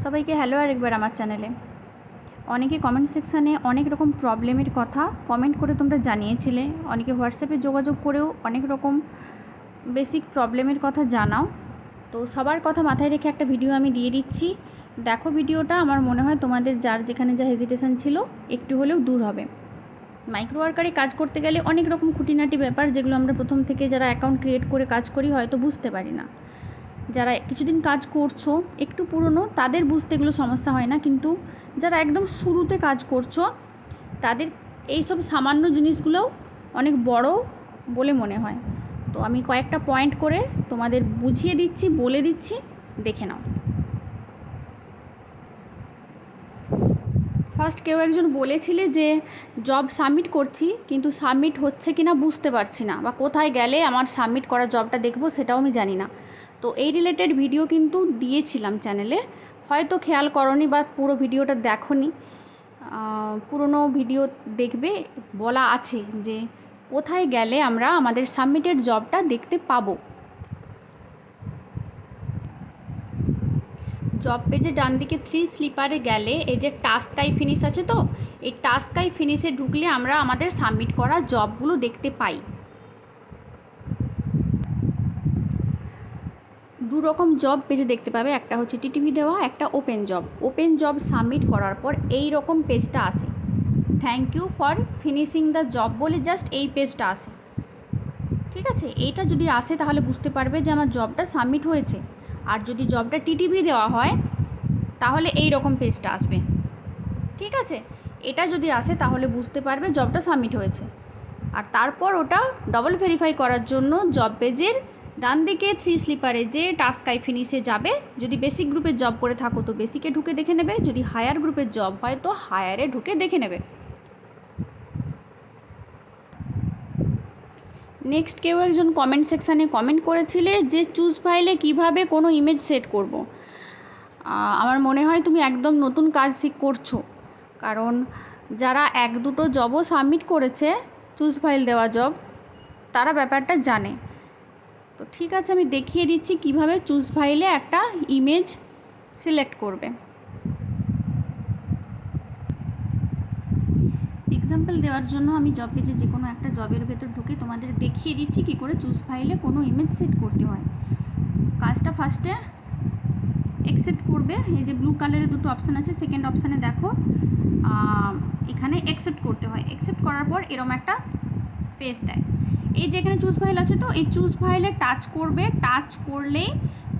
সবাইকে হ্যালো আরেকবার আমার চ্যানেলে। অনেকে কমেন্ট সেকশানে অনেক রকম প্রবলেমের কথা কমেন্ট করে তোমরা জানিয়েছিলে, অনেকে হোয়াটসঅ্যাপে যোগাযোগ করেও অনেক রকম বেসিক প্রবলেমের কথা জানাও। তো সবার কথা মাথায় রেখে একটা ভিডিও আমি দিয়ে দিচ্ছি, দেখো ভিডিওটা। আমার মনে হয় তোমাদের যার যেখানে যা হেজিটেশন ছিল একটু হলেও দূর হবে। মাইক্রো ওয়ার্কারে কাজ করতে গেলে অনেক রকম খুঁটিনাটি ব্যাপার, যেগুলো আমরা প্রথম থেকে যারা অ্যাকাউন্ট ক্রিয়েট করে কাজ করি হয়তো বুঝতে পারি না। যারা কিছুদিন কাজ করছো, একটু পুরনো, তাদের বুঝতে এগুলো সমস্যা হয় না, কিন্তু যারা একদম শুরুতে কাজ করছো তাদের এই সব সামান্য জিনিসগুলোও অনেক বড় বলে মনে হয়। তো আমি কয়েকটা পয়েন্ট করে তোমাদের বুঝিয়ে দিচ্ছি, বলে দিচ্ছি, দেখে নাও। ফার্স্ট কেউ একজন বলেছিলে যে জব সাবমিট করছি কিন্তু সাবমিট হচ্ছে কি না বুঝতে পারছি না, বা কোথায় গেলে আমার সাবমিট করা জবটা দেখবো সেটাও আমি জানি না। তো এই রিলেটেড ভিডিও কিন্তু দিয়েছিলাম চ্যানেলে, হয়তো খেয়াল করনি বা পুরো ভিডিওটা দেখোনি। পুরনো ভিডিও দেখবে, বলা আছে যে কোথায় গেলে আমরা আমাদের সাবমিটেড জবটা দেখতে পাবো। জব পেজে ডান দিকে 3 স্লিপারে গেলে এই যে টাস্ক আই ফিনিশ আছে, তো এই টাস্ক আই ফিনিশে ঢুকলে আমরা আমাদের সাবমিট করা জবগুলো দেখতে পাই। দু রকম জব পেজে দেখতে পাবে, একটা হচ্ছে টিটিভি দেওয়া, একটা open job. Open job submit করার পর এই রকম পেজটা আসে, thank you for finishing the job বলে জাস্ট এই পেজটা আসে। ঠিক আছে, এইটা যদি আসে তাহলে বুঝতে পারবে যে আমার জবটা সাবমিট হয়েছে। আর যদি জবটা টিটিভি দেওয়া হয় তাহলে এই রকম পেজটা আসবে। ঠিক আছে, এটা যদি আসে তাহলে বুঝতে পারবে জবটা সাবমিট হয়েছে। আর তারপর ওটা ডবল ভেরিফাই করার জন্য জব পেজের ডান দিকে 3 স্লিপারে যে টাস্ক আই ফিনিশে যাবে। যদি বেসিক গ্রুপের জব করে থাকো তো বেসিকে ঢুকে দেখে নেবে, যদি হায়ার গ্রুপের জব হয় তো হায়ারে ঢুকে দেখে নেবে। নেক্সট কেউ একজন কমেন্ট সেকশানে কমেন্ট করেছিলে যে চুজ ফাইলে কিভাবে কোনো ইমেজ সেট করব। আমার মনে হয় তুমি একদম নতুন কাজ করছো, কারণ যারা এক দুটো জবও সাবমিট করেছে চুজ ফাইল দেওয়া জব, তারা ব্যাপারটা জানে। তো ঠিক আছে, আমি দেখিয়ে দিচ্ছি কিভাবে চুজ ফাইলে একটা ইমেজ সিলেক্ট করবে। এক্সাম্পল দেওয়ার জন্য আমি জব পেজে যে কোনো একটা জবের ভেতর ঢুকে তোমাদের দেখিয়ে দিচ্ছি কী করে চুজ ফাইলে কোনো ইমেজ সেট করতে হয়। কাজটা ফার্স্টে অ্যাকসেপ্ট করবে, এই যে ব্লু কালারের দুটো অপশান আছে, সেকেন্ড অপশানে দেখো এখানে অ্যাকসেপ্ট করতে হয়। অ্যাকসেপ্ট করার পর এরম একটা স্পেস দেয়। এই যে এখানে চুজ ফাইল আছে, তো এই চুজ ফাইলে টাচ করবে, টাচ করলেই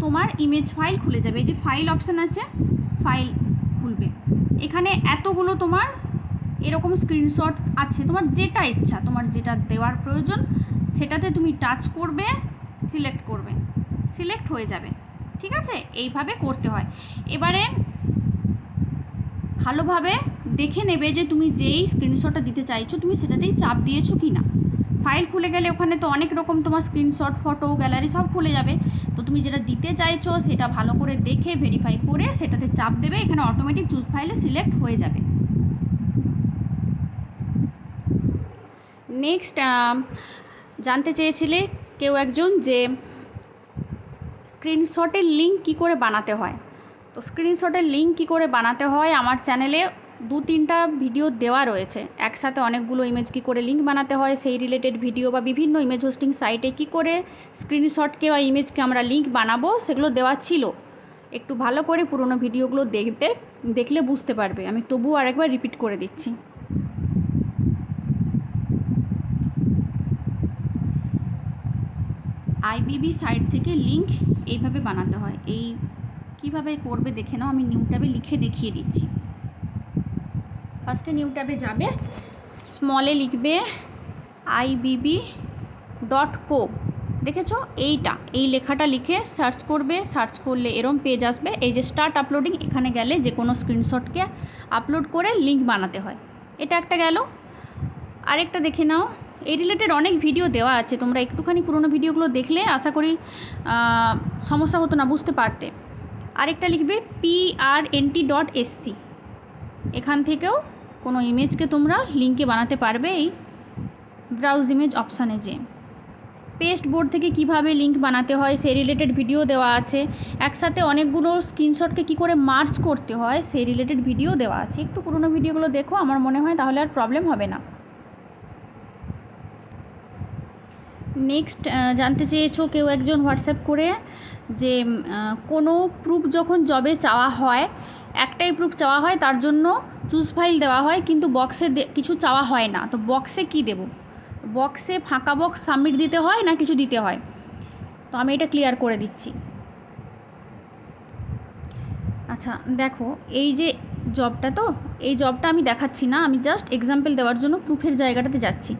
তোমার ইমেজ ফাইল খুলে যাবে। এই যে ফাইল অপশান আছে, ফাইল খুলবে। এখানে এতগুলো তোমার এরকম স্ক্রিনশট আছে, তোমার যেটা ইচ্ছা, তোমার যেটা দেওয়ার প্রয়োজন সেটাতে তুমি টাচ করবে, সিলেক্ট করবে, সিলেক্ট হয়ে যাবে। ঠিক আছে, এইভাবে করতে হয়। এবারে ভালোভাবে দেখে নেবে যে তুমি যেই স্ক্রিনশটটা দিতে চাইছো তুমি সেটাতেই চাপ দিয়েছো কি না। ফাইল খুলে গেলে ওখানে তো অনেক রকম তোমার স্ক্রিনশট, ফটো, গ্যালারি সব খুলে যাবে। তো তুমি যেটা দিতে চাইছো সেটা ভালো করে দেখে ভেরিফাই করে সেটাতে চাপ দেবে, এখানে অটোমেটিক চুজ ফাইলে সিলেক্ট হয়ে যাবে। নেক্সট জানতে চেয়েছিলে কেউ একজন যে স্ক্রিনশটের লিঙ্ক কী করে বানাতে হয়। তো স্ক্রিনশটের লিঙ্ক কী করে বানাতে হয় আমার চ্যানেলে 2-3টা ভিডিও দেওয়া রয়েছে। একসাথে অনেকগুলো ইমেজ কী করে লিঙ্ক বানাতে হয় সেই রিলেটেড ভিডিও, বা বিভিন্ন ইমেজ হোস্টিং সাইটে কী করে স্ক্রিনশটকে বা ইমেজকে আমরা লিঙ্ক বানাবো সেগুলো দেওয়া ছিল। একটু ভালো করে পুরোনো ভিডিওগুলো দেখলে বুঝতে পারবে। আমি তবুও আরেকবার রিপিট করে দিচ্ছি। আইবিবি সাইট থেকে লিঙ্ক এইভাবে বানাতে হয়। এই কিভাবে করবে দেখে নাও, আমি নিউ ট্যাবে লিখে দেখিয়ে দিচ্ছি। ফার্স্টে নিউ ট্যাবে যাবে, স্মলে লিখবে ibb.co, দেখেছো এইটা, এই লেখাটা লিখে সার্চ করবে। সার্চ করলে এরম পেজ আসবে। এই যে স্টার্ট আপলোডিং, এখানে গেলে যে কোনো স্ক্রিনশটকে আপলোড করে লিঙ্ক বানাতে হয়। এটা একটা গেল। আরেকটা দেখে নাও, এই রিলেটেড অনেক ভিডিও দেওয়া আছে, তোমরা একটুখানি পুরোনো ভিডিওগুলো দেখলে আশা করি সমস্যা হতো না, বুঝতে পারতে। আরেকটা লিখবে prnt.sc, এখান থেকেও কোনো ইমেজকে তোমরা লিঙ্কে বানাতে পারবে এই ব্রাউজ ইমেজ অপশানে যে। পেস্ট বোর্ড থেকে কিভাবে লিঙ্ক বানাতে হয় সেই রিলেটেড ভিডিও দেওয়া আছে। একসাথে অনেকগুলো স্ক্রিনশটকে কী করে মার্জ করতে হয় সেই রিলেটেড ভিডিও দেওয়া আছে। একটু পুরোনো ভিডিওগুলো দেখো, আমার মনে হয় তাহলে আর প্রবলেম হবে না। নেক্সট জানতে চেয়েছো কেউ একজন হোয়াটসঅ্যাপ করে যে কোনো প্রুফ যখন জবে চাওয়া হয়, একটাই প্রুফ চাওয়া হয়, তার জন্য চুজ ফাইল দেওয়া হয়, কিন্তু বক্সে কিছু চাওয়া হয় না। তো বক্সে কি দেব? বক্সে ফাঁকা বক্স সাবমিট দিতে হয় না কিছু দিতে হয়? তো আমি এটা ক্লিয়ার করে দিচ্ছি। আচ্ছা দেখো, এই যে জবটা, তো এই জবটা আমি দেখাচ্ছি না, আমি জাস্ট এক্সাম্পল দেওয়ার জন্য প্রুফের জায়গাটাতে যাচ্ছি।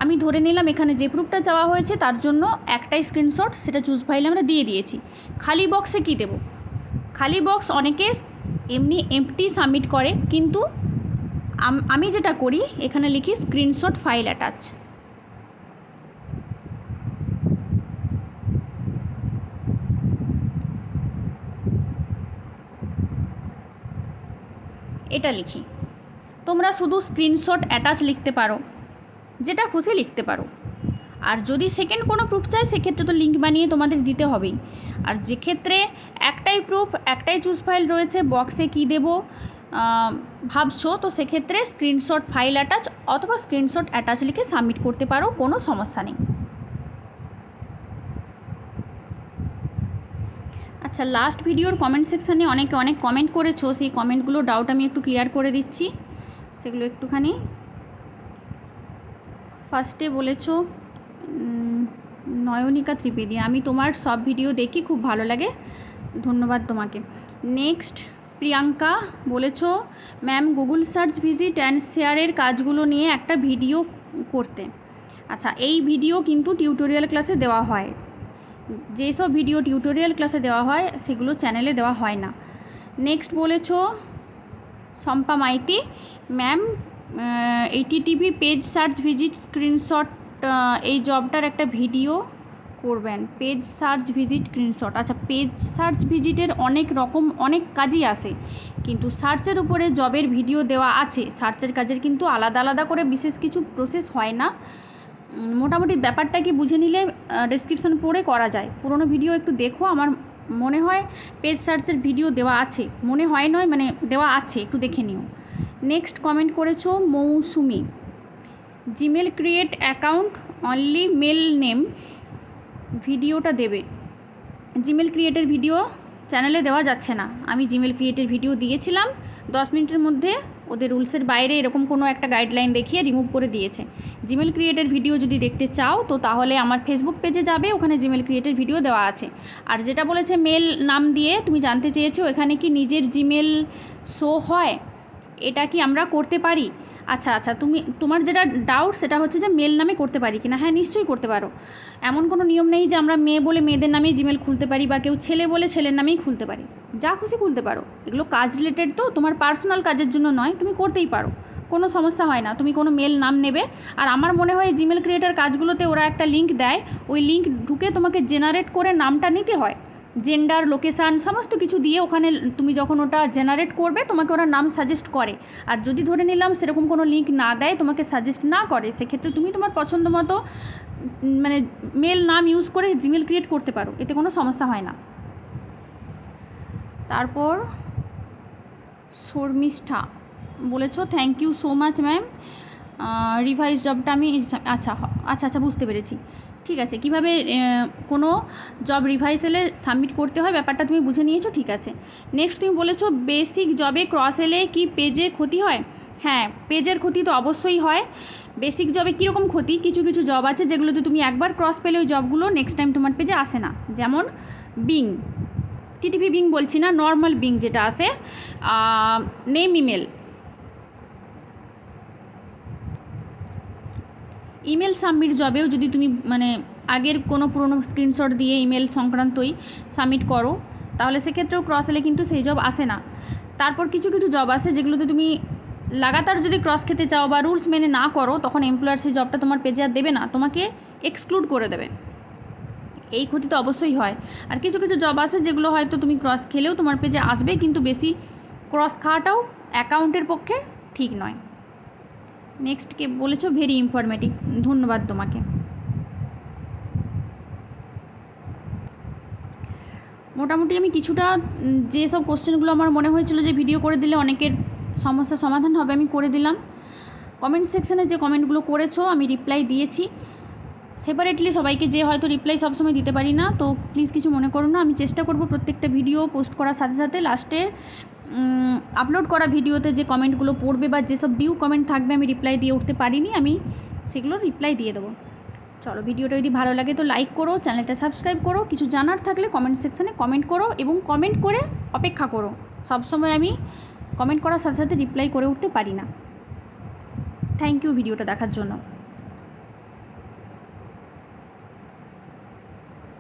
আমি ধরে নিলাম এখানে যে প্রুফটা চাওয়া হয়েছে তার জন্য একটাই স্ক্রিনশট, সেটা চুজ ফাইলে আমরা দিয়ে দিয়েছি। খালি বক্সে কি দেব? খালি বক্স অনেকে এমনি এমটি সাবমিট করে, কিন্তু আমি যেটা করি এখানে লিখি স্ক্রিনশট ফাইল অ্যাটাচ। এটা লিখি। তোমরা শুধু স্ক্রিনশট অ্যাটাচ লিখতে পারো, যেটা খুশি লিখতে পারো। আর যদি সেকেন্ড কোনো প্রুফ চাই সেক্ষেত্রে তো লিঙ্ক বানিয়ে তোমাদের দিতে হবেই। আর যে ক্ষেত্রে একটাই প্রুফ, একটাই চুজ ফাইল রয়েছে, বক্সে কি দেব ভাবছো, তো সেক্ষেত্রে স্ক্রিনশট ফাইল অ্যাটাচ অথবা স্ক্রিনশট অ্যাটাচ লিখে সাবমিট করতে পারো, কোনো সমস্যা নেই। আচ্ছা, লাস্ট ভিডিওর কমেন্ট সেকশানে অনেকে অনেক কমেন্ট করেছো, সেই কমেন্টগুলো ডাউট আমি একটু ক্লিয়ার করে দিচ্ছি, সেগুলো একটুখানি। ফার্স্টে বলেছো নয়নিকা ত্রিবেদী, আমি তোমার সব ভিডিও দেখি, খুব ভালো লাগে, ধন্যবাদ তোমাকে। নেক্সট প্রিয়াঙ্কা বলেছো ma'am Google search visit and শেয়ারের কাজগুলো নিয়ে একটা ভিডিও করতে। আচ্ছা, এই ভিডিও কিন্তু টিউটোরিয়াল ক্লাসে দেওয়া হয়। যেসব ভিডিও টিউটোরিয়াল ক্লাসে দেওয়া হয় সেগুলো চ্যানেলে দেওয়া হয় না। নেক্সট বলেছো শম্পা মাইতি, ম্যাম এইটিটিভি পেজ সার্চ ভিজিট স্ক্রিনশট, এই জবটার একটা ভিডিও করবেন। পেজ সার্চ ভিজিট স্ক্রিনশট, আচ্ছা পেজ সার্চ ভিজিটের অনেক রকম অনেক কাজই আসে, কিন্তু সার্চের উপরে জবের ভিডিও দেওয়া আছে। সার্চের কাজের কিন্তু আলাদা আলাদা করে বিশেষ কিছু প্রসেস হয় না, মোটামুটি ব্যাপারটা কি বুঝে নিলে ডেসক্রিপশন পড়ে করা যায়। পুরোনো ভিডিও একটু দেখো, আমার মনে হয় পেজ সার্চের ভিডিও দেওয়া আছে, মনে হয় নয় মানে দেওয়া আছে, একটু দেখে নিও। নেক্সট কমেন্ট করেছো Mousumi, Gmail create account only mail name, ভিডিওটা দেবে। জিমেল ক্রিয়েটের ভিডিও চ্যানেলে দেওয়া যাচ্ছে না। আমি জিমেল ক্রিয়েটের ভিডিও দিয়েছিলাম, 10 মিনিটের মধ্যে ওদের রুলসের বাইরে এরকম কোনো একটা গাইডলাইন দেখিয়ে রিমুভ করে দিয়েছে। জিমেল ক্রিয়েটের ভিডিও যদি দেখতে চাও তো তাহলে আমার ফেসবুক পেজে যাবে, ওখানে জিমেল ক্রিয়েটের ভিডিও দেওয়া আছে। আর যেটা বলেছে মেল নাম দিয়ে তুমি জানতে চেয়েছো এখানে কি নিজের জিমেল শো হয়, এটা কি আমরা করতে পারি? আচ্ছা আচ্ছা, তোমার যেটা ডাউট সেটা হচ্ছে যে মেল নামে করতে পারি কিনা। হ্যাঁ, নিশ্চয়ই করতে পারো। এমন কোনো নিয়ম নেই যে আমরা মেয়ে বলে মেয়েদের নামেই জিমেল খুলতে পারি, বা কেউ ছেলে বলে ছেলের নামেই খুলতে পারি। যা খুশি খুলতে পারো, এগুলো কাজ রিলেটেড, তো তোমার পার্সোনাল কাজের জন্য নয়, তুমি করতেই পারো, কোনো সমস্যা হয় না। তুমি কোনো মেল নাম নেবে। আর আমার মনে হয় জিমেল ক্রিয়েটার কাজগুলোতে ওরা একটা লিঙ্ক দেয়, ওই লিঙ্ক ঢুকে তোমাকে জেনারেট করে নামটা নিতে হয়, জেন্ডার, লোকেশান সমস্ত কিছু দিয়ে। ওখানে তুমি যখন ওটা জেনারেট করবে তোমাকে ওরা নাম সাজেস্ট করে। আর যদি ধরে নিলাম সেরকম কোনো লিঙ্ক না দেয়, তোমাকে সাজেস্ট না করে, সেক্ষেত্রে তুমি তোমার পছন্দ মতো মানে মেল নাম ইউজ করে জিমেল ক্রিয়েট করতে পারো, এতে কোনো সমস্যা হয় না। তারপর শর্মিষ্ঠা বলেছো thank you so much ma'am, revise জবটা আমি আচ্ছা আচ্ছা আচ্ছা বুঝতে পেরেছি, ঠিক আছে। কিভাবে কোনো জব রিভাইসেলে সাবমিট করতে হয় ব্যাপারটা তুমি বুঝে নিয়েছো, ঠিক আছে। নেক্সট তুমি বলেছো বেসিক জবে ক্রস এলে কি পেজের ক্ষতি হয়? হ্যাঁ, পেজের ক্ষতি তো অবশ্যই হয়। বেসিক জবে কীরকম ক্ষতি, কিছু কিছু জব আছে যেগুলোতে তুমি একবার ক্রস পেলে ওই জবগুলো নেক্সট টাইম তোমার পেজে আসে না। যেমন বিং, টিটিভি বিং বলছি না, নর্মাল বিং যেটা আসে, নেম ইমেল সাবমিট জবেও যদি তুমি মানে আগের কোনো পুরনো স্ক্রিনশট দিয়ে ইমেল সংক্রান্তই সাবমিট করো তাহলে সেক্ষেত্রেও ক্রস এলে কিন্তু সেই জব আসে না। তারপর কিছু কিছু জব আছে যেগুলোতে তুমি লাগাতার যদি ক্রস খেতে চাও বা রুলস মেনে না করো, তখন এমপ্লয়ার সেই জবটা তোমার পেজে আর দেবে না, তোমাকে এক্সক্লুড করে দেবে। এই ক্ষতি তো অবশ্যই হয়। আর কিছু কিছু জব আছে যেগুলো হয়তো তুমি ক্রস খেলেও তোমার পেজে আসবে, কিন্তু বেশি ক্রস খাওয়াটাও অ্যাকাউন্টের পক্ষে ঠিক নয়। নেক্সট কে বলেছো ভেরি ইনফরমেটিভ, ধন্যবাদ তোমাকে। মোটামুটি আমি কিছুটা যেসব কোশ্চেনগুলো আমার মনে হয়েছিল যে ভিডিও করে দিলে অনেকের সমস্যার সমাধান হবে আমি করে দিলাম। কমেন্ট সেকশানে যে কমেন্টগুলো করেছো আমি রিপ্লাই দিয়েছি সেপারেটলি সবাইকে, যে হয়তো রিপ্লাই সবসময় দিতে পারি না, তো প্লিজ কিছু মনে করো না। আমি চেষ্টা করব প্রত্যেকটা ভিডিও পোস্ট করার সাথে সাথে লাস্টে আপলোড করা ভিডিওতে যে কমেন্টগুলো পড়বে বা যেসব ডিউ কমেন্ট থাকবে আমি রিপ্লাই দিয়ে উঠতে পারিনি আমি সেগুলো রিপ্লাই দিয়ে দেবো। চলো, ভিডিওটা যদি ভালো লাগে তো লাইক করো, চ্যানেলটা সাবস্ক্রাইব করো, কিছু জানার থাকলে কমেন্ট সেকশানে কমেন্ট করো এবং কমেন্ট করে অপেক্ষা করো। সবসময় আমি কমেন্ট করার সাথে সাথে রিপ্লাই করে উঠতে পারি না। থ্যাংক ইউ ভিডিওটা দেখার জন্য।